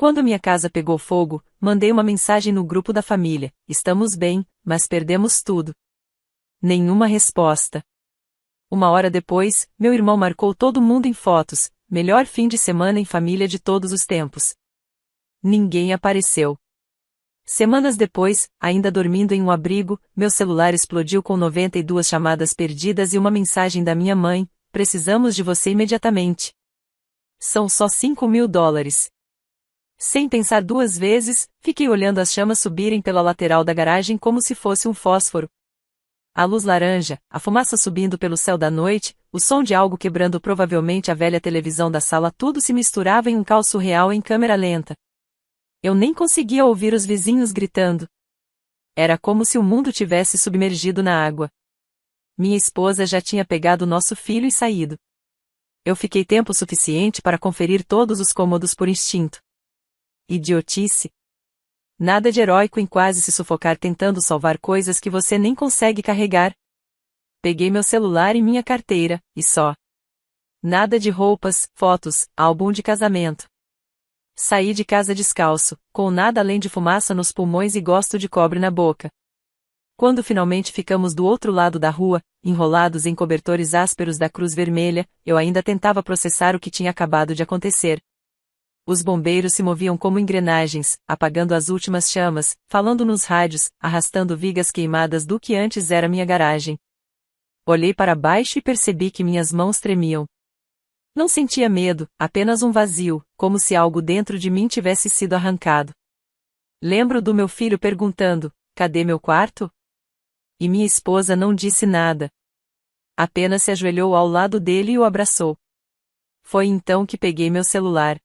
Quando minha casa pegou fogo, mandei uma mensagem no grupo da família: estamos bem, mas perdemos tudo. Nenhuma resposta. Uma hora depois, meu irmão marcou todo mundo em fotos: melhor fim de semana em família de todos os tempos. Ninguém apareceu. Semanas depois, ainda dormindo em um abrigo, meu celular explodiu com 92 chamadas perdidas e uma mensagem da minha mãe: precisamos de você imediatamente. São só $5.000. Sem pensar duas vezes, fiquei olhando as chamas subirem pela lateral da garagem como se fosse um fósforo. A luz laranja, a fumaça subindo pelo céu da noite, o som de algo quebrando provavelmente a velha televisão da sala, tudo se misturava em um caos surreal em câmera lenta. Eu nem conseguia ouvir os vizinhos gritando. Era como se o mundo tivesse submergido na água. Minha esposa já tinha pegado nosso filho e saído. Eu fiquei tempo suficiente para conferir todos os cômodos por instinto. Idiotice. Nada de heróico em quase se sufocar tentando salvar coisas que você nem consegue carregar. Peguei meu celular e minha carteira, e só. Nada de roupas, fotos, álbum de casamento. Saí de casa descalço, com nada além de fumaça nos pulmões e gosto de cobre na boca. Quando finalmente ficamos do outro lado da rua, enrolados em cobertores ásperos da Cruz Vermelha, eu ainda tentava processar o que tinha acabado de acontecer. Os bombeiros se moviam como engrenagens, apagando as últimas chamas, falando nos rádios, arrastando vigas queimadas do que antes era minha garagem. Olhei para baixo e percebi que minhas mãos tremiam. Não sentia medo, apenas um vazio, como se algo dentro de mim tivesse sido arrancado. Lembro do meu filho perguntando: cadê meu quarto? E minha esposa não disse nada. Apenas se ajoelhou ao lado dele e o abraçou. Foi então que peguei meu celular.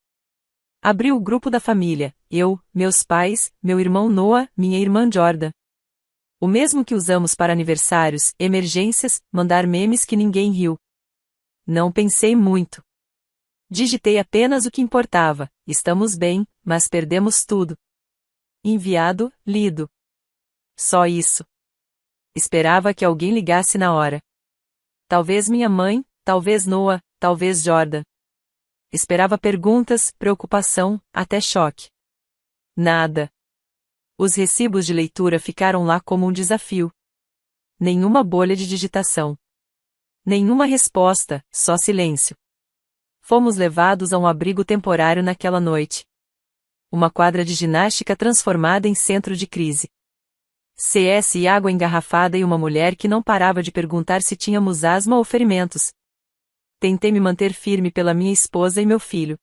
Abri o grupo da família: eu, meus pais, meu irmão Noah, minha irmã Jordan. O mesmo que usamos para aniversários, emergências, mandar memes que ninguém riu. Não pensei muito. Digitei apenas o que importava: estamos bem, mas perdemos tudo. Enviado, lido. Só isso. Esperava que alguém ligasse na hora. Talvez minha mãe, talvez Noah, talvez Jordan. Esperava perguntas, preocupação, até choque. Nada. Os recibos de leitura ficaram lá como um desafio. Nenhuma bolha de digitação. Nenhuma resposta, só silêncio. Fomos levados a um abrigo temporário naquela noite. Uma quadra de ginástica transformada em centro de crise. CS e água engarrafada e uma mulher que não parava de perguntar se tínhamos asma ou ferimentos. Tentei me manter firme pela minha esposa e meu filho.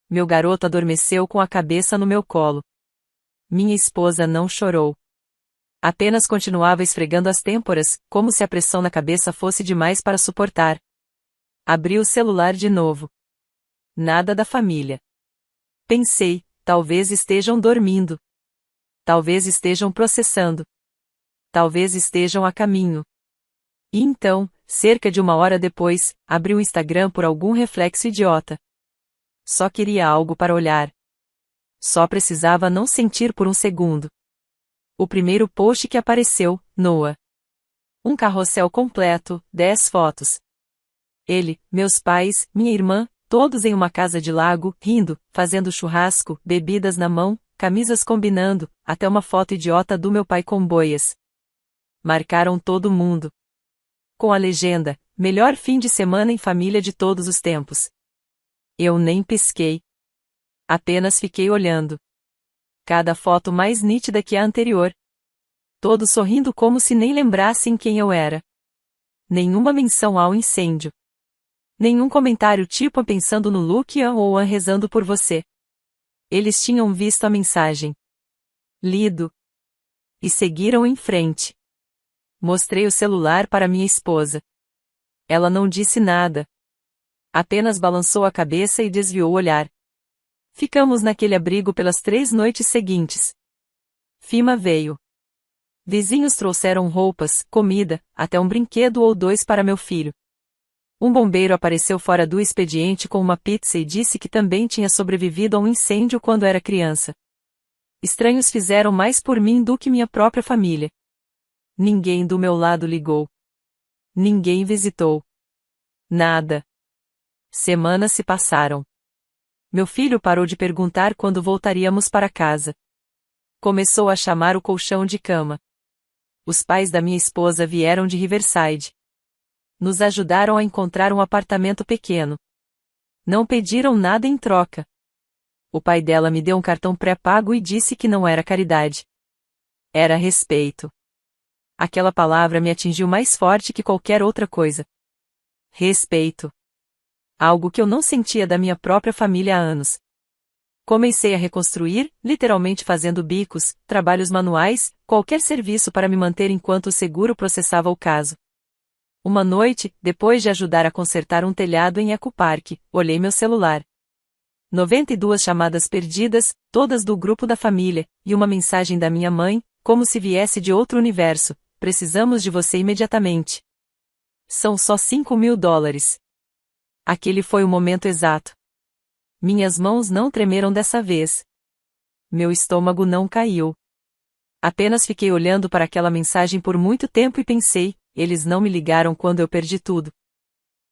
Meu garoto adormeceu com a cabeça no meu colo. Minha esposa não chorou. Apenas continuava esfregando as têmporas, como se a pressão na cabeça fosse demais para suportar. Abri o celular de novo. Nada da família. Pensei: talvez estejam dormindo. Talvez estejam processando. Talvez estejam a caminho. E então, cerca de uma hora depois, abri o Instagram por algum reflexo idiota. Só queria algo para olhar. Só precisava não sentir por um segundo. O primeiro post que apareceu: Noah. Um carrossel completo, 10 fotos. Ele, meus pais, minha irmã, todos em uma casa de lago, rindo, fazendo churrasco, bebidas na mão, camisas combinando, até uma foto idiota do meu pai com boias. Marcaram todo mundo. Com a legenda: melhor fim de semana em família de todos os tempos. Eu nem pisquei. Apenas fiquei olhando. Cada foto mais nítida que a anterior. Todos sorrindo como se nem lembrassem quem eu era. Nenhuma menção ao incêndio. Nenhum comentário tipo pensando no look ou rezando por você. Eles tinham visto a mensagem. Lido. E seguiram em frente. Mostrei o celular para minha esposa. Ela não disse nada. Apenas balançou a cabeça e desviou o olhar. Ficamos naquele abrigo pelas 3 noites seguintes. FEMA veio. Vizinhos trouxeram roupas, comida, até um brinquedo ou 2 para meu filho. Um bombeiro apareceu fora do expediente com uma pizza e disse que também tinha sobrevivido a um incêndio quando era criança. Estranhos fizeram mais por mim do que minha própria família. Ninguém do meu lado ligou. Ninguém visitou. Nada. Semanas se passaram. Meu filho parou de perguntar quando voltaríamos para casa. Começou a chamar o colchão de cama. Os pais da minha esposa vieram de Riverside. Nos ajudaram a encontrar um apartamento pequeno. Não pediram nada em troca. O pai dela me deu um cartão pré-pago e disse que não era caridade. Era respeito. Aquela palavra me atingiu mais forte que qualquer outra coisa. Respeito. Algo que eu não sentia da minha própria família há anos. Comecei a reconstruir, literalmente fazendo bicos, trabalhos manuais, qualquer serviço para me manter enquanto o seguro processava o caso. Uma noite, depois de ajudar a consertar um telhado em Eco Park, olhei meu celular. 92 chamadas perdidas, todas do grupo da família, e uma mensagem da minha mãe, como se viesse de outro universo: precisamos de você imediatamente. São só $5.000. Aquele foi o momento exato. Minhas mãos não tremeram dessa vez. Meu estômago não caiu. Apenas fiquei olhando para aquela mensagem por muito tempo e pensei: eles não me ligaram quando eu perdi tudo.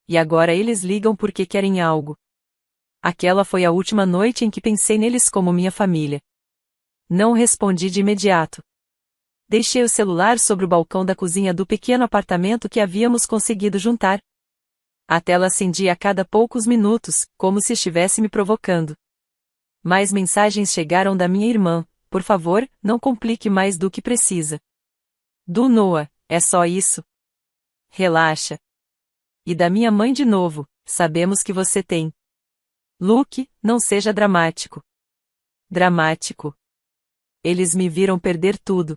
E agora eles ligam porque querem algo. Aquela foi a última noite em que pensei neles como minha família. Não respondi de imediato. Deixei o celular sobre o balcão da cozinha do pequeno apartamento que havíamos conseguido juntar. A tela acendia a cada poucos minutos, como se estivesse me provocando. Mais mensagens chegaram da minha irmã: por favor, não complique mais do que precisa. Do Noah: é só isso. Relaxa. E da minha mãe de novo: sabemos que você tem. Luke, não seja dramático. Dramático. Eles me viram perder tudo.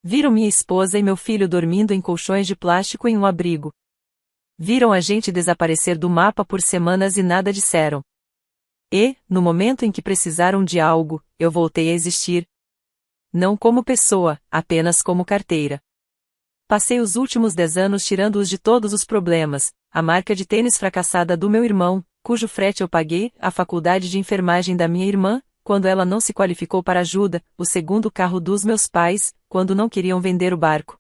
Viram minha esposa e meu filho dormindo em colchões de plástico em um abrigo. Viram a gente desaparecer do mapa por semanas e nada disseram. E, no momento em que precisaram de algo, eu voltei a existir. Não como pessoa, apenas como carteira. Passei os últimos 10 anos tirando-os de todos os problemas: a marca de tênis fracassada do meu irmão, cujo frete eu paguei, a faculdade de enfermagem da minha irmã, quando ela não se qualificou para ajuda, o segundo carro dos meus pais, quando não queriam vender o barco.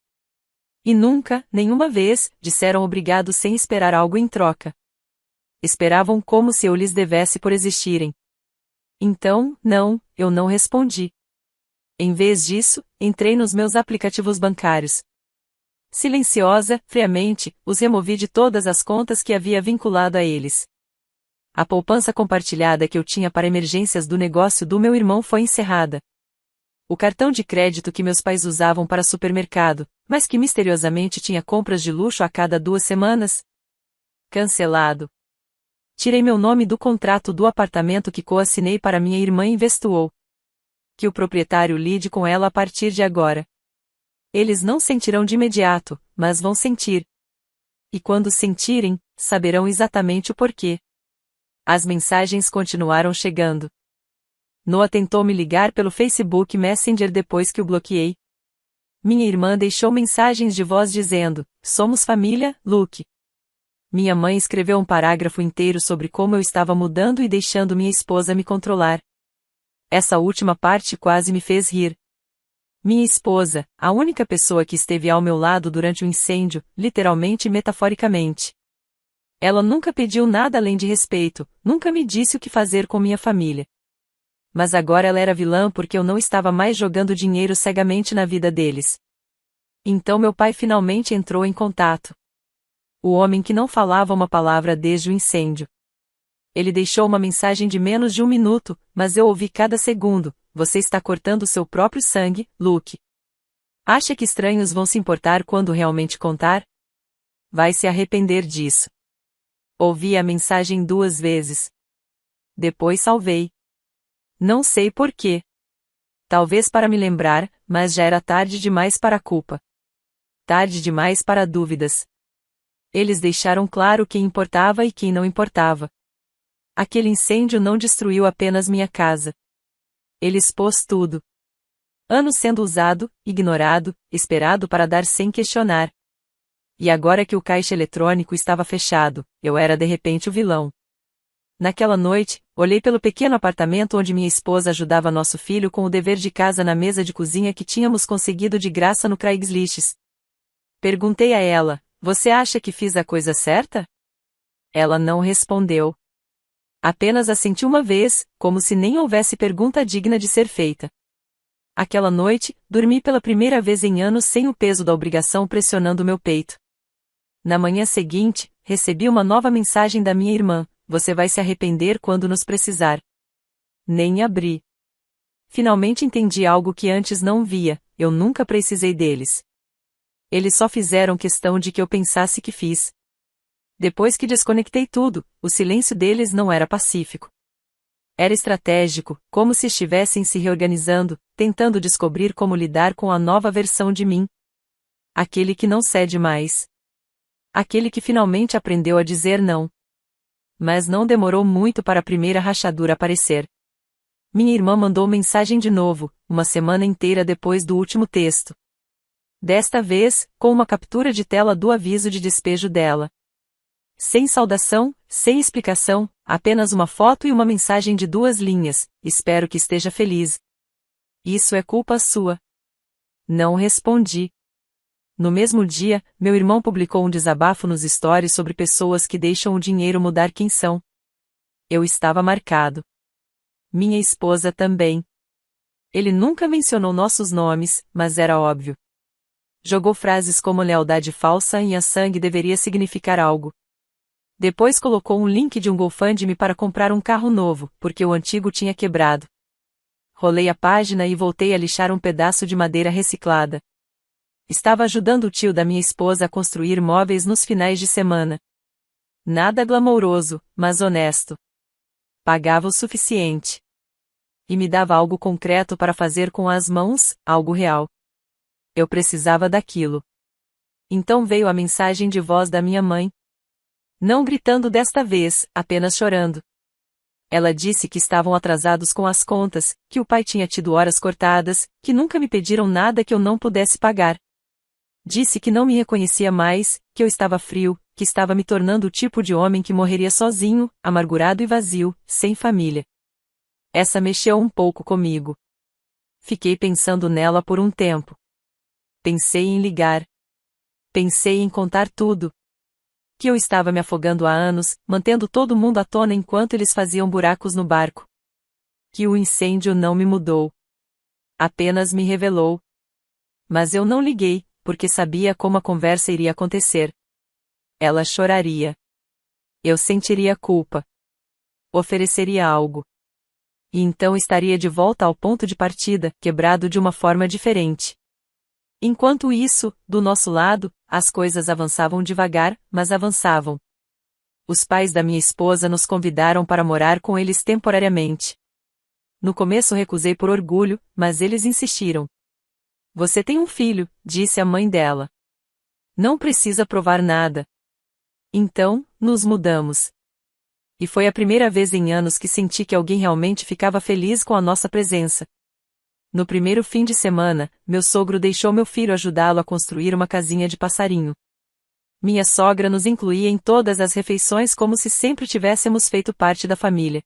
E nunca, nenhuma vez, disseram obrigado sem esperar algo em troca. Esperavam como se eu lhes devesse por existirem. Então, não, eu não respondi. Em vez disso, entrei nos meus aplicativos bancários. Silenciosa, friamente, os removi de todas as contas que havia vinculado a eles. A poupança compartilhada que eu tinha para emergências do negócio do meu irmão foi encerrada. O cartão de crédito que meus pais usavam para supermercado, mas que misteriosamente tinha compras de luxo a cada 2 semanas. Cancelado. Tirei meu nome do contrato do apartamento que coassinei para minha irmã e Investuou. Que o proprietário lide com ela a partir de agora. Eles não sentirão de imediato, mas vão sentir. E quando sentirem, saberão exatamente o porquê. As mensagens continuaram chegando. Noah tentou me ligar pelo Facebook Messenger depois que o bloqueei. Minha irmã deixou mensagens de voz dizendo: somos família, Luke. Minha mãe escreveu um parágrafo inteiro sobre como eu estava mudando e deixando minha esposa me controlar. Essa última parte quase me fez rir. Minha esposa, a única pessoa que esteve ao meu lado durante o incêndio, literalmente e metaforicamente. Ela nunca pediu nada além de respeito, nunca me disse o que fazer com minha família. Mas agora ela era vilã porque eu não estava mais jogando dinheiro cegamente na vida deles. Então meu pai finalmente entrou em contato. O homem que não falava uma palavra desde o incêndio. Ele deixou uma mensagem de menos de 1 minuto, mas eu ouvi cada segundo: você está cortando seu próprio sangue, Luke. Acha que estranhos vão se importar quando realmente contar? Vai se arrepender disso. Ouvi a mensagem 2 vezes. Depois salvei. Não sei por quê. Talvez para me lembrar, mas já era tarde demais para a culpa. Tarde demais para dúvidas. Eles deixaram claro quem importava e quem não importava. Aquele incêndio não destruiu apenas minha casa. Ele expôs tudo. Anos sendo usado, ignorado, esperado para dar sem questionar. E agora que o caixa eletrônico estava fechado, eu era de repente o vilão. Naquela noite, olhei pelo pequeno apartamento onde minha esposa ajudava nosso filho com o dever de casa na mesa de cozinha que tínhamos conseguido de graça no Craigslist. Perguntei a ela: você acha que fiz a coisa certa? Ela não respondeu. Apenas assenti uma vez, como se nem houvesse pergunta digna de ser feita. Aquela noite, dormi pela primeira vez em anos sem o peso da obrigação pressionando meu peito. Na manhã seguinte, recebi uma nova mensagem da minha irmã: você vai se arrepender quando nos precisar. Nem abri. Finalmente entendi algo que antes não via: eu nunca precisei deles. Eles só fizeram questão de que eu pensasse que fiz. Depois que desconectei tudo, o silêncio deles não era pacífico. Era estratégico, como se estivessem se reorganizando, tentando descobrir como lidar com a nova versão de mim. Aquele que não cede mais. Aquele que finalmente aprendeu a dizer não. Mas não demorou muito para a primeira rachadura aparecer. Minha irmã mandou mensagem de novo, uma semana inteira depois do último texto. Desta vez, com uma captura de tela do aviso de despejo dela. Sem saudação, sem explicação, apenas uma foto e uma mensagem de 2 linhas: espero que esteja feliz. Isso é culpa sua. Não respondi. No mesmo dia, meu irmão publicou um desabafo nos stories sobre pessoas que deixam o dinheiro mudar quem são. Eu estava marcado. Minha esposa também. Ele nunca mencionou nossos nomes, mas era óbvio. Jogou frases como lealdade falsa e a sangue deveria significar algo. Depois colocou um link de um GoFundMe para comprar um carro novo, porque o antigo tinha quebrado. Rolei a página e voltei a lixar um pedaço de madeira reciclada. Estava ajudando o tio da minha esposa a construir móveis nos finais de semana. Nada glamouroso, mas honesto. Pagava o suficiente. E me dava algo concreto para fazer com as mãos, algo real. Eu precisava daquilo. Então veio a mensagem de voz da minha mãe. Não gritando desta vez, apenas chorando. Ela disse que estavam atrasados com as contas, que o pai tinha tido horas cortadas, que nunca me pediram nada que eu não pudesse pagar. Disse que não me reconhecia mais, que eu estava frio, que estava me tornando o tipo de homem que morreria sozinho, amargurado e vazio, sem família. Essa mexeu um pouco comigo. Fiquei pensando nela por um tempo. Pensei em ligar. Pensei em contar tudo. Que eu estava me afogando há anos, mantendo todo mundo à tona enquanto eles faziam buracos no barco. Que o incêndio não me mudou. Apenas me revelou. Mas eu não liguei, porque sabia como a conversa iria acontecer. Ela choraria. Eu sentiria culpa. Ofereceria algo. E então estaria de volta ao ponto de partida, quebrado de uma forma diferente. Enquanto isso, do nosso lado, as coisas avançavam devagar, mas avançavam. Os pais da minha esposa nos convidaram para morar com eles temporariamente. No começo recusei por orgulho, mas eles insistiram. Você tem um filho, disse a mãe dela. Não precisa provar nada. Então, nos mudamos. E foi a primeira vez em anos que senti que alguém realmente ficava feliz com a nossa presença. No primeiro fim de semana, meu sogro deixou meu filho ajudá-lo a construir uma casinha de passarinho. Minha sogra nos incluía em todas as refeições como se sempre tivéssemos feito parte da família.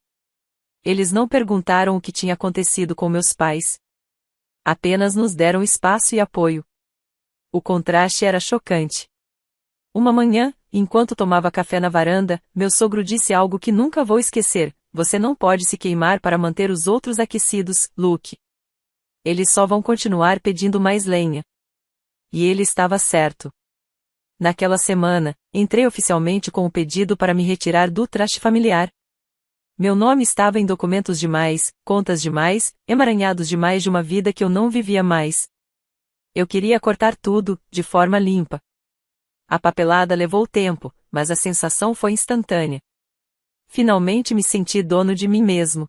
Eles não perguntaram o que tinha acontecido com meus pais. Apenas nos deram espaço e apoio. O contraste era chocante. Uma manhã, enquanto tomava café na varanda, meu sogro disse algo que nunca vou esquecer: você não pode se queimar para manter os outros aquecidos, Luke. Eles só vão continuar pedindo mais lenha. E ele estava certo. Naquela semana, entrei oficialmente com o pedido para me retirar do traste familiar. Meu nome estava em documentos demais, contas demais, emaranhados demais de uma vida que eu não vivia mais. Eu queria cortar tudo, de forma limpa. A papelada levou tempo, mas a sensação foi instantânea. Finalmente me senti dono de mim mesmo.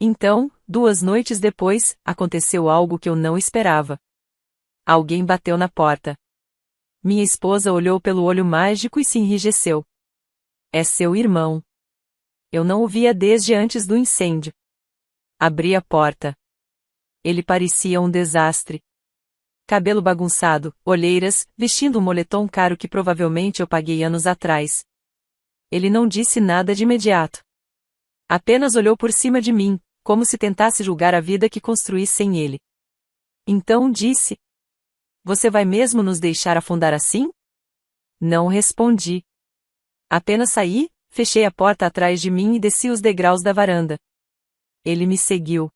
Então, 2 noites depois, aconteceu algo que eu não esperava. Alguém bateu na porta. Minha esposa olhou pelo olho mágico e se enrijeceu. É seu irmão. Eu não o via desde antes do incêndio. Abri a porta. Ele parecia um desastre. Cabelo bagunçado, olheiras, vestindo um moletom caro que provavelmente eu paguei anos atrás. Ele não disse nada de imediato. Apenas olhou por cima de mim, como se tentasse julgar a vida que construí sem ele. Então disse: você vai mesmo nos deixar afundar assim? Não respondi. Apenas saí, Fechei a porta atrás de mim e desci os degraus da varanda. Ele me seguiu.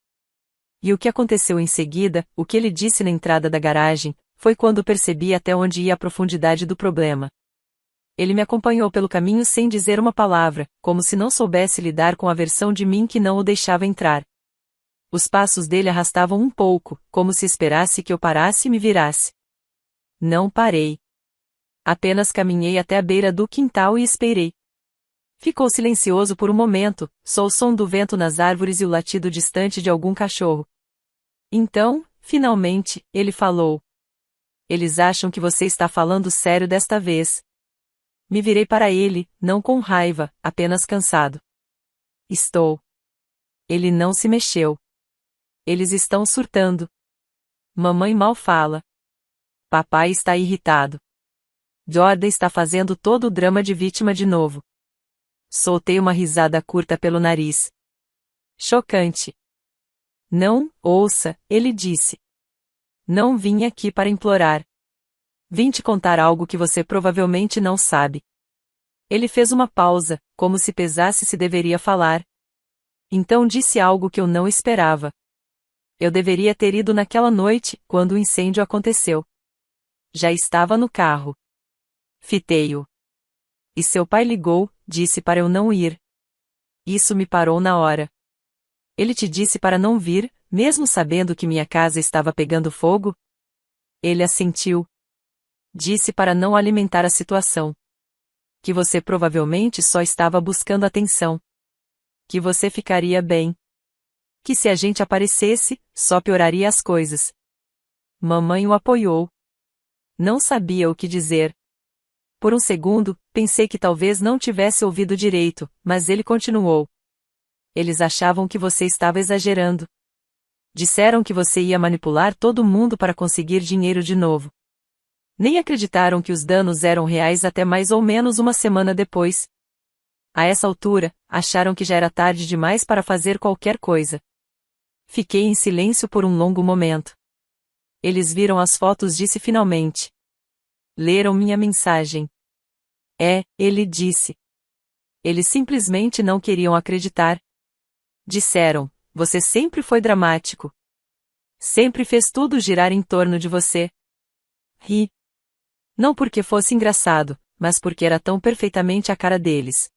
E o que aconteceu em seguida, o que ele disse na entrada da garagem, foi quando percebi até onde ia a profundidade do problema. Ele me acompanhou pelo caminho sem dizer uma palavra, como se não soubesse lidar com a versão de mim que não o deixava entrar. Os passos dele arrastavam um pouco, como se esperasse que eu parasse e me virasse. Não parei. Apenas caminhei até a beira do quintal e esperei. Ficou silencioso por um momento, só o som do vento nas árvores e o latido distante de algum cachorro. Então, finalmente, ele falou. Eles acham que você está falando sério desta vez. Me virei para ele, não com raiva, apenas cansado. Estou. Ele não se mexeu. Eles estão surtando. Mamãe mal fala. Papai está irritado. Jordan está fazendo todo o drama de vítima de novo. Soltei uma risada curta pelo nariz. Chocante. Não, ouça, ele disse. Não vim aqui para implorar. Vim te contar algo que você provavelmente não sabe. Ele fez uma pausa, como se pesasse se deveria falar. Então disse algo que eu não esperava. Eu deveria ter ido naquela noite, quando o incêndio aconteceu. Já estava no carro. Fitei-o. E seu pai ligou, disse para eu não ir. Isso me parou na hora. Ele te disse para não vir, mesmo sabendo que minha casa estava pegando fogo? Ele assentiu. Disse para não alimentar a situação. Que você provavelmente só estava buscando atenção. Que você ficaria bem. Que se a gente aparecesse, só pioraria as coisas. Mamãe o apoiou. Não sabia o que dizer. Por um segundo, pensei que talvez não tivesse ouvido direito, mas ele continuou. Eles achavam que você estava exagerando. Disseram que você ia manipular todo mundo para conseguir dinheiro de novo. Nem acreditaram que os danos eram reais até mais ou menos uma semana depois. A essa altura, acharam que já era tarde demais para fazer qualquer coisa. Fiquei em silêncio por um longo momento. Eles viram as fotos, disse finalmente. Leram minha mensagem. Ele disse. Eles simplesmente não queriam acreditar. Disseram, você sempre foi dramático. Sempre fez tudo girar em torno de você. Ri. Não porque fosse engraçado, mas porque era tão perfeitamente a cara deles.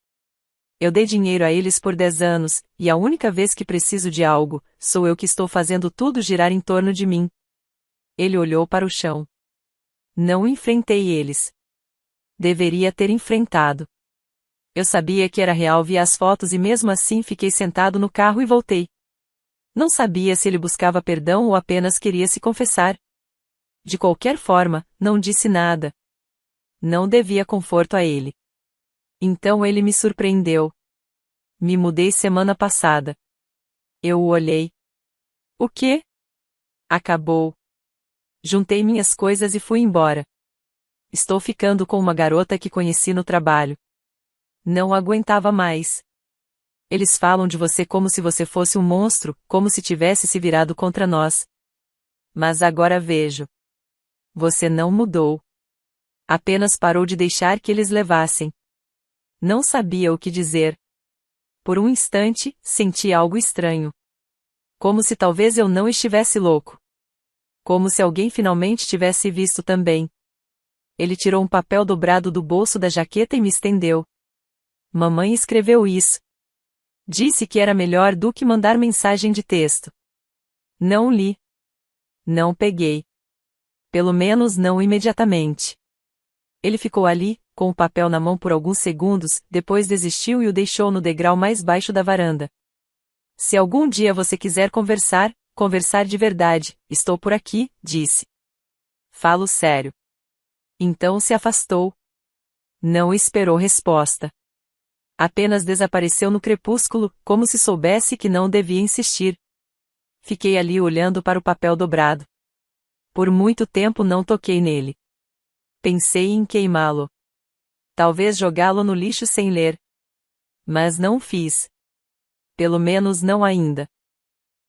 Eu dei dinheiro a eles por 10 anos, e a única vez que preciso de algo, sou eu que estou fazendo tudo girar em torno de mim. Ele olhou para o chão. Não enfrentei eles. Deveria ter enfrentado. Eu sabia que era real, vi as fotos e mesmo assim fiquei sentado no carro e voltei. Não sabia se ele buscava perdão ou apenas queria se confessar. De qualquer forma, não disse nada. Não devia conforto a ele. Então ele me surpreendeu. Me mudei semana passada. Eu o olhei. O quê? Acabou. Juntei minhas coisas e fui embora. Estou ficando com uma garota que conheci no trabalho. Não aguentava mais. Eles falam de você como se você fosse um monstro, como se tivesse se virado contra nós. Mas agora vejo. Você não mudou. Apenas parou de deixar que eles levassem. Não sabia o que dizer. Por um instante, senti algo estranho. Como se talvez eu não estivesse louco. Como se alguém finalmente tivesse visto também. Ele tirou um papel dobrado do bolso da jaqueta e me estendeu. Mamãe escreveu isso. Disse que era melhor do que mandar mensagem de texto. Não li. Não peguei. Pelo menos não imediatamente. Ele ficou ali, com o papel na mão por alguns segundos, depois desistiu e o deixou no degrau mais baixo da varanda. Se algum dia você quiser conversar, conversar de verdade, estou por aqui, disse. Falo sério. Então se afastou. Não esperou resposta. Apenas desapareceu no crepúsculo, como se soubesse que não devia insistir. Fiquei ali olhando para o papel dobrado. Por muito tempo não toquei nele. Pensei em queimá-lo. Talvez jogá-lo no lixo sem ler. Mas não fiz. Pelo menos não ainda.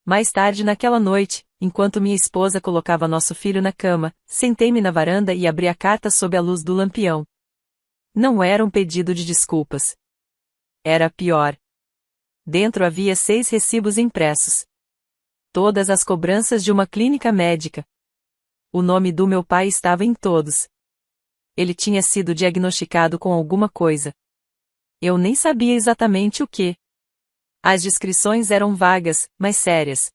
Mais tarde naquela noite, enquanto minha esposa colocava nosso filho na cama, sentei-me na varanda e abri a carta sob a luz do lampião. Não era um pedido de desculpas. Era pior. Dentro havia 6 recibos impressos. Todas as cobranças de uma clínica médica. O nome do meu pai estava em todos. Ele tinha sido diagnosticado com alguma coisa. Eu nem sabia exatamente o que. As descrições eram vagas, mas sérias.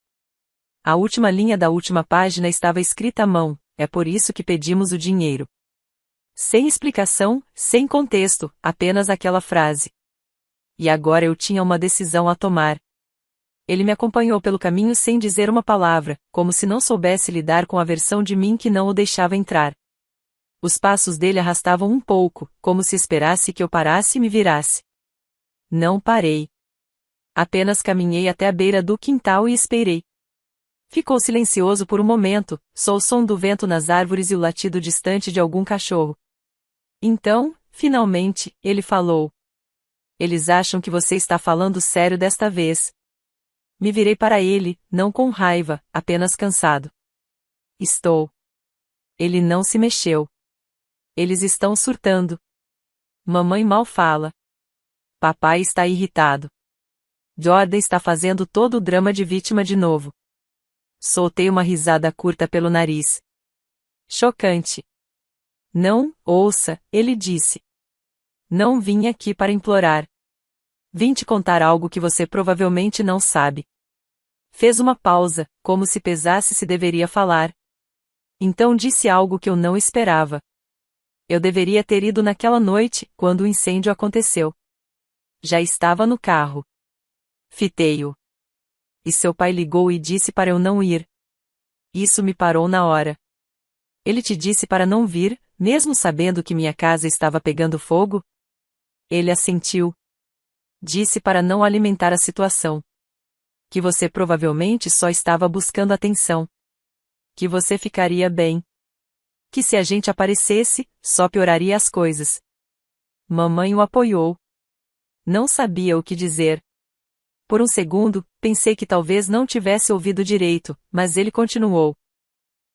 A última linha da última página estava escrita à mão: é por isso que pedimos o dinheiro. Sem explicação, sem contexto, apenas aquela frase. E agora eu tinha uma decisão a tomar. Ele me acompanhou pelo caminho sem dizer uma palavra, como se não soubesse lidar com a versão de mim que não o deixava entrar. Os passos dele arrastavam um pouco, como se esperasse que eu parasse e me virasse. Não parei. Apenas caminhei até a beira do quintal e esperei. Ficou silencioso por um momento, só o som do vento nas árvores e o latido distante de algum cachorro. Então, finalmente, ele falou. Eles acham que você está falando sério desta vez. Me virei para ele, não com raiva, apenas cansado. Estou. Ele não se mexeu. Eles estão surtando. Mamãe mal fala. Papai está irritado. Jordan está fazendo todo o drama de vítima de novo. Soltei uma risada curta pelo nariz. Chocante. Não, ouça, ele disse. Não vim aqui para implorar. Vim te contar algo que você provavelmente não sabe. Fez uma pausa, como se pesasse se deveria falar. Então disse algo que eu não esperava. Eu deveria ter ido naquela noite, quando o incêndio aconteceu. Já estava no carro. Fitei-o. E seu pai ligou e disse para eu não ir. Isso me parou na hora. Ele te disse para não vir, mesmo sabendo que minha casa estava pegando fogo? Ele assentiu. Disse para não alimentar a situação. Que você provavelmente só estava buscando atenção. Que você ficaria bem. Que se a gente aparecesse, só pioraria as coisas. Mamãe o apoiou. Não sabia o que dizer. Por um segundo, pensei que talvez não tivesse ouvido direito, mas ele continuou.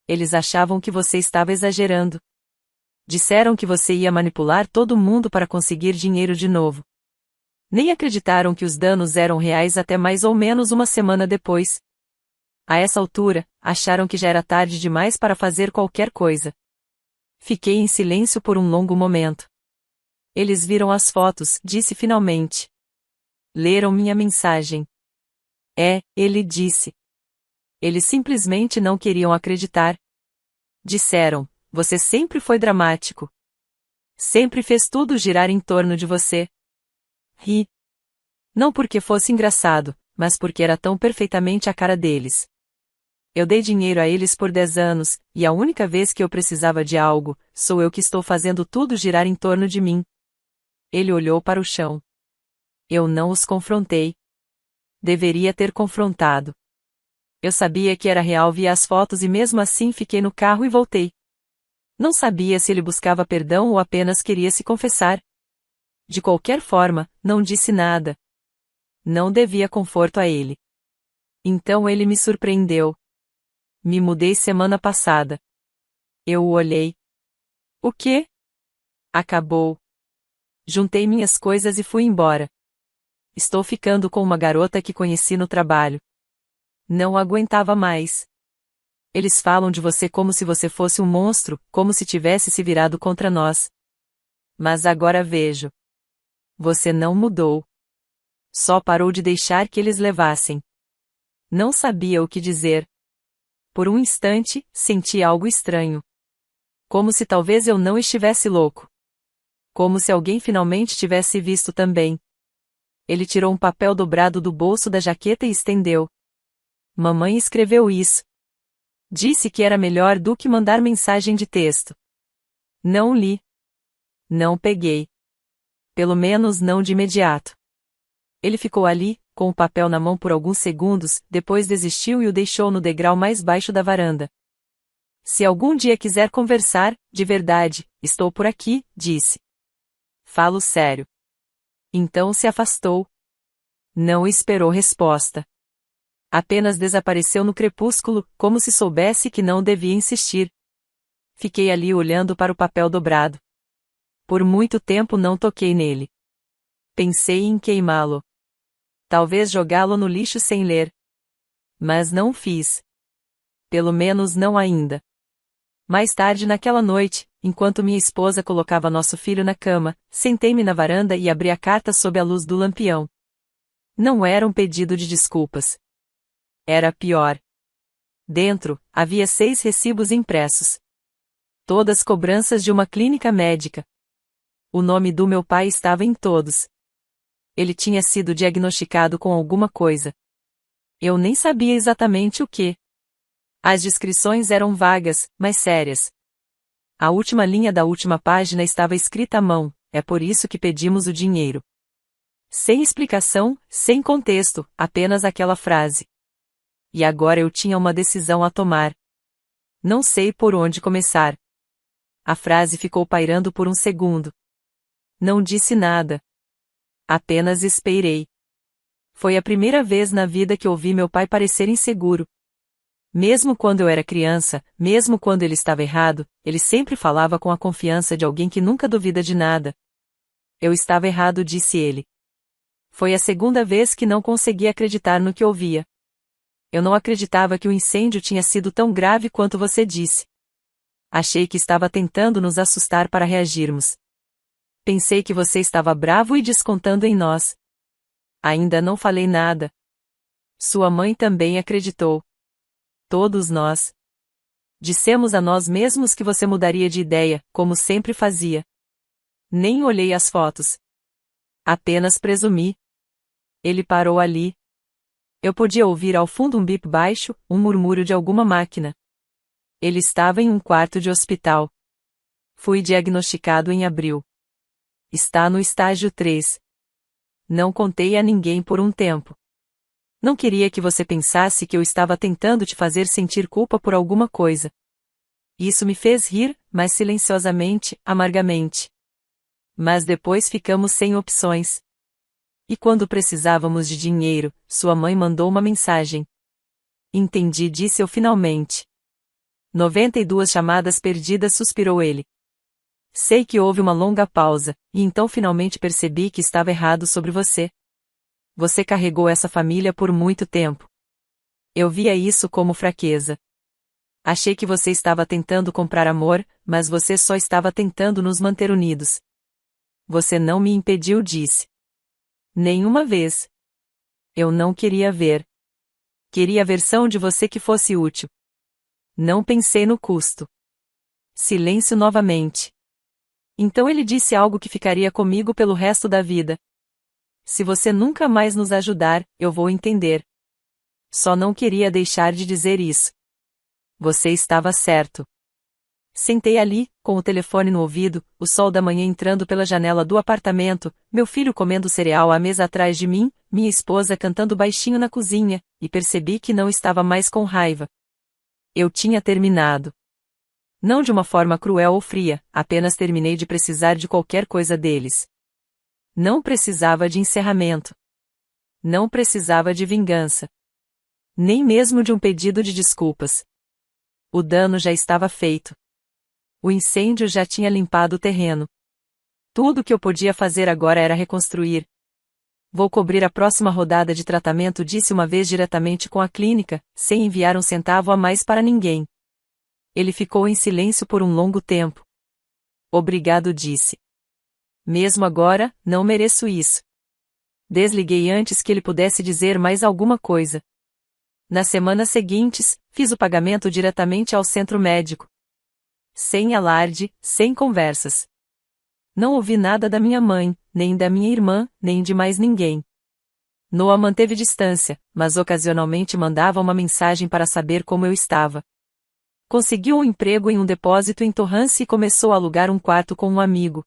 Eles achavam que você estava exagerando. Disseram que você ia manipular todo mundo para conseguir dinheiro de novo. Nem acreditaram que os danos eram reais até mais ou menos uma semana depois. A essa altura, acharam que já era tarde demais para fazer qualquer coisa. Fiquei em silêncio por um longo momento. Eles viram as fotos, disse finalmente. Leram minha mensagem. Ele disse. Eles simplesmente não queriam acreditar. Disseram, você sempre foi dramático. Sempre fez tudo girar em torno de você. Ri. Não porque fosse engraçado, mas porque era tão perfeitamente a cara deles. Eu dei dinheiro a eles por 10 anos, e a única vez que eu precisava de algo, sou eu que estou fazendo tudo girar em torno de mim. Ele olhou para o chão. Eu não os confrontei. Deveria ter confrontado. Eu sabia que era real via as fotos e mesmo assim fiquei no carro e voltei. Não sabia se ele buscava perdão ou apenas queria se confessar. De qualquer forma, não disse nada. Não devia conforto a ele. Então ele me surpreendeu. Me mudei semana passada. Eu o olhei. O quê? Acabou. Juntei minhas coisas e fui embora. Estou ficando com uma garota que conheci no trabalho. Não aguentava mais. Eles falam de você como se você fosse um monstro, como se tivesse se virado contra nós. Mas agora vejo. Você não mudou. Só parou de deixar que eles levassem. Não sabia o que dizer. Por um instante, senti algo estranho. Como se talvez eu não estivesse louco. Como se alguém finalmente tivesse visto também. Ele tirou um papel dobrado do bolso da jaqueta e estendeu. Mamãe escreveu isso. Disse que era melhor do que mandar mensagem de texto. Não li. Não peguei. Pelo menos não de imediato. Ele ficou ali, com o papel na mão por alguns segundos, depois desistiu e o deixou no degrau mais baixo da varanda. Se algum dia quiser conversar, de verdade, estou por aqui, disse. Falo sério. Então se afastou. Não esperou resposta. Apenas desapareceu no crepúsculo, como se soubesse que não devia insistir. Fiquei ali olhando para o papel dobrado. Por muito tempo não toquei nele. Pensei em queimá-lo. Talvez jogá-lo no lixo sem ler. Mas não fiz. Pelo menos não ainda. Mais tarde naquela noite, enquanto minha esposa colocava nosso filho na cama, sentei-me na varanda e abri a carta sob a luz do lampião. Não era um pedido de desculpas. Era pior. Dentro, havia 6 recibos impressos. Todas cobranças de uma clínica médica. O nome do meu pai estava em todos. Ele tinha sido diagnosticado com alguma coisa. Eu nem sabia exatamente o que. As descrições eram vagas, mas sérias. A última linha da última página estava escrita à mão, é por isso que pedimos o dinheiro. Sem explicação, sem contexto, apenas aquela frase. E agora eu tinha uma decisão a tomar. Não sei por onde começar. A frase ficou pairando por um segundo. Não disse nada. Apenas esperei. Foi a primeira vez na vida que ouvi meu pai parecer inseguro. Mesmo quando eu era criança, mesmo quando ele estava errado, ele sempre falava com a confiança de alguém que nunca duvida de nada. Eu estava errado, disse ele. Foi a segunda vez que não consegui acreditar no que ouvia. Eu não acreditava que o incêndio tinha sido tão grave quanto você disse. Achei que estava tentando nos assustar para reagirmos. Pensei que você estava bravo e descontando em nós. Ainda não falei nada. Sua mãe também acreditou. Todos nós. Dissemos a nós mesmos que você mudaria de ideia, como sempre fazia. Nem olhei as fotos. Apenas presumi. Ele parou ali. Eu podia ouvir ao fundo um bip baixo, um murmúrio de alguma máquina. Ele estava em um quarto de hospital. Fui diagnosticado em abril. Está no estágio 3. Não contei a ninguém por um tempo. Não queria que você pensasse que eu estava tentando te fazer sentir culpa por alguma coisa. Isso me fez rir, mas silenciosamente, amargamente. Mas depois ficamos sem opções. E quando precisávamos de dinheiro, sua mãe mandou uma mensagem. Entendi, disse eu finalmente. 92 chamadas perdidas, suspirou ele. Sei que houve uma longa pausa, e então finalmente percebi que estava errado sobre você. Você carregou essa família por muito tempo. Eu via isso como fraqueza. Achei que você estava tentando comprar amor, mas você só estava tentando nos manter unidos. Você não me impediu, disse. Nenhuma vez. Eu não queria ver. Queria a versão de você que fosse útil. Não pensei no custo. Silêncio novamente. Então ele disse algo que ficaria comigo pelo resto da vida. Se você nunca mais nos ajudar, eu vou entender. Só não queria deixar de dizer isso. Você estava certo. Sentei ali, com o telefone no ouvido, o sol da manhã entrando pela janela do apartamento, meu filho comendo cereal à mesa atrás de mim, minha esposa cantando baixinho na cozinha, e percebi que não estava mais com raiva. Eu tinha terminado. Não de uma forma cruel ou fria, apenas terminei de precisar de qualquer coisa deles. Não precisava de encerramento. Não precisava de vingança. Nem mesmo de um pedido de desculpas. O dano já estava feito. O incêndio já tinha limpado o terreno. Tudo o que eu podia fazer agora era reconstruir. Vou cobrir a próxima rodada de tratamento, disse uma vez diretamente com a clínica, sem enviar um centavo a mais para ninguém. Ele ficou em silêncio por um longo tempo. Obrigado, disse. Mesmo agora, não mereço isso. Desliguei antes que ele pudesse dizer mais alguma coisa. Nas semanas seguintes, fiz o pagamento diretamente ao centro médico. Sem alarde, sem conversas. Não ouvi nada da minha mãe, nem da minha irmã, nem de mais ninguém. Noah manteve distância, mas ocasionalmente mandava uma mensagem para saber como eu estava. Conseguiu um emprego em um depósito em Torrance e começou a alugar um quarto com um amigo.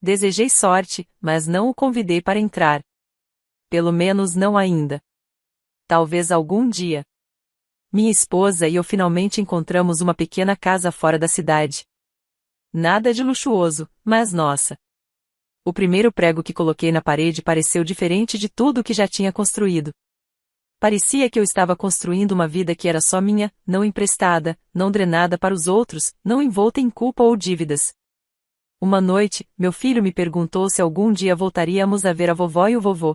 Desejei sorte, mas não o convidei para entrar. Pelo menos não ainda. Talvez algum dia. Minha esposa e eu finalmente encontramos uma pequena casa fora da cidade. Nada de luxuoso, mas nossa. O primeiro prego que coloquei na parede pareceu diferente de tudo o que já tinha construído. Parecia que eu estava construindo uma vida que era só minha, não emprestada, não drenada para os outros, não envolta em culpa ou dívidas. Uma noite, meu filho me perguntou se algum dia voltaríamos a ver a vovó e o vovô.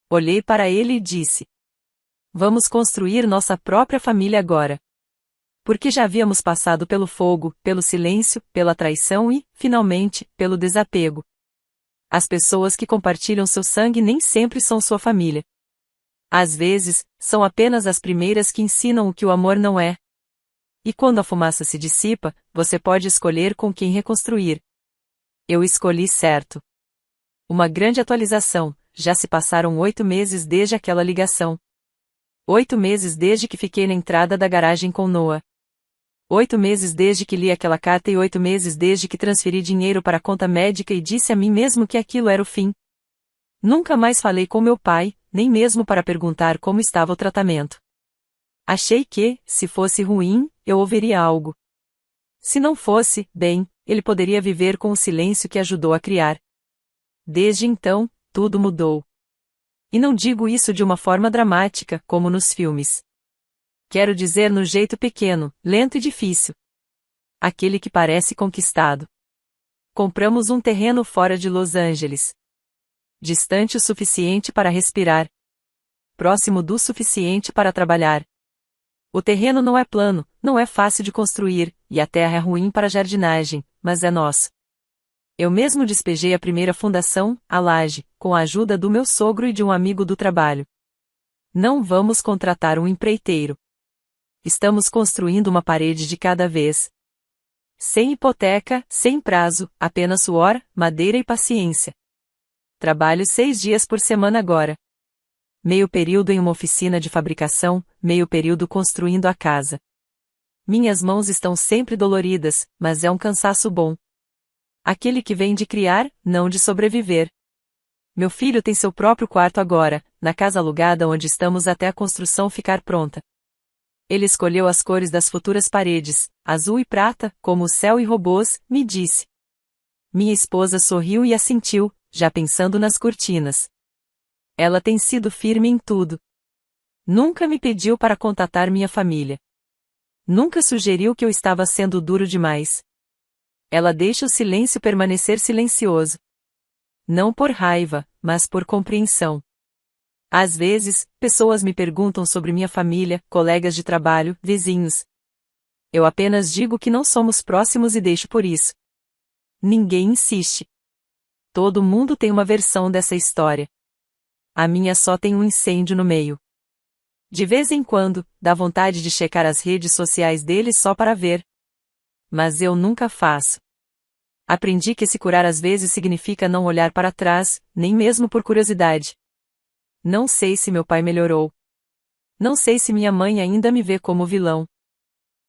Olhei para ele e disse: vamos construir nossa própria família agora. Porque já havíamos passado pelo fogo, pelo silêncio, pela traição e, finalmente, pelo desapego. As pessoas que compartilham seu sangue nem sempre são sua família. Às vezes, são apenas as primeiras que ensinam o que o amor não é. E quando a fumaça se dissipa, você pode escolher com quem reconstruir. Eu escolhi certo. Uma grande atualização: já se passaram 8 meses desde aquela ligação. 8 meses desde que fiquei na entrada da garagem com Noah. 8 meses desde que li aquela carta e 8 meses desde que transferi dinheiro para a conta médica e disse a mim mesmo que aquilo era o fim. Nunca mais falei com meu pai, nem mesmo para perguntar como estava o tratamento. Achei que, se fosse ruim, eu ouviria algo. Se não fosse, bem, ele poderia viver com o silêncio que ajudou a criar. Desde então, tudo mudou. E não digo isso de uma forma dramática, como nos filmes. Quero dizer no jeito pequeno, lento e difícil. Aquele que parece conquistado. Compramos um terreno fora de Los Angeles. Distante o suficiente para respirar. Próximo do suficiente para trabalhar. O terreno não é plano, não é fácil de construir, e a terra é ruim para jardinagem, mas é nosso. Eu mesmo despejei a primeira fundação, a laje, com a ajuda do meu sogro e de um amigo do trabalho. Não vamos contratar um empreiteiro. Estamos construindo uma parede de cada vez. Sem hipoteca, sem prazo, apenas suor, madeira e paciência. Trabalho 6 dias por semana agora. Meio período em uma oficina de fabricação, meio período construindo a casa. Minhas mãos estão sempre doloridas, mas é um cansaço bom. Aquele que vem de criar, não de sobreviver. Meu filho tem seu próprio quarto agora, na casa alugada onde estamos até a construção ficar pronta. Ele escolheu as cores das futuras paredes, azul e prata, como o céu e robôs, me disse. Minha esposa sorriu e assentiu, já pensando nas cortinas. Ela tem sido firme em tudo. Nunca me pediu para contatar minha família. Nunca sugeriu que eu estava sendo duro demais. Ela deixa o silêncio permanecer silencioso. Não por raiva, mas por compreensão. Às vezes, pessoas me perguntam sobre minha família, colegas de trabalho, vizinhos. Eu apenas digo que não somos próximos e deixo por isso. Ninguém insiste. Todo mundo tem uma versão dessa história. A minha só tem um incêndio no meio. De vez em quando, dá vontade de checar as redes sociais deles só para ver. Mas eu nunca faço. Aprendi que se curar às vezes significa não olhar para trás, nem mesmo por curiosidade. Não sei se meu pai melhorou. Não sei se minha mãe ainda me vê como vilão.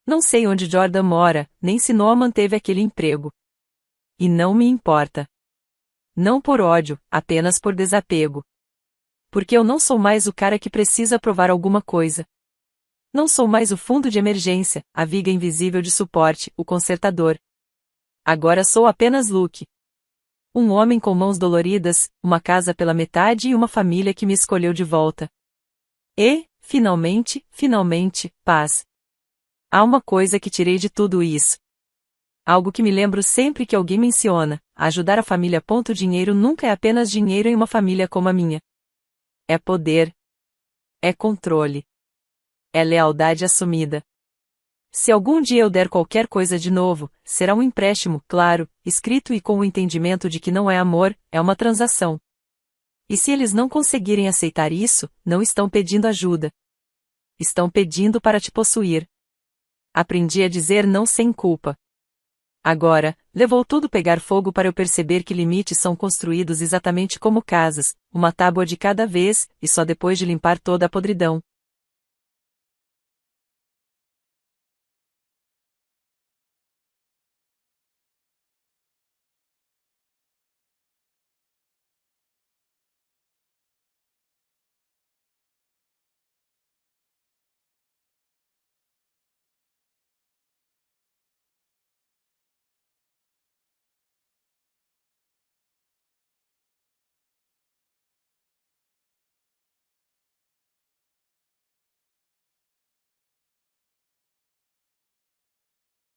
Não sei onde Jordan mora, nem se Noah manteve aquele emprego. E não me importa. Não por ódio, apenas por desapego. Porque eu não sou mais o cara que precisa provar alguma coisa. Não sou mais o fundo de emergência, a viga invisível de suporte, o consertador. Agora sou apenas Luke. Um homem com mãos doloridas, uma casa pela metade e uma família que me escolheu de volta. E, finalmente, paz. Há uma coisa que tirei de tudo isso. Algo que me lembro sempre que alguém menciona: ajudar a família. Dinheiro nunca é apenas dinheiro em uma família como a minha. É poder. É controle. É lealdade assumida. Se algum dia eu der qualquer coisa de novo, será um empréstimo, claro, escrito e com o entendimento de que não é amor, é uma transação. E se eles não conseguirem aceitar isso, não estão pedindo ajuda. Estão pedindo para te possuir. Aprendi a dizer não sem culpa. Agora, levou tudo pegar fogo para eu perceber que limites são construídos exatamente como casas, uma tábua de cada vez, e só depois de limpar toda a podridão.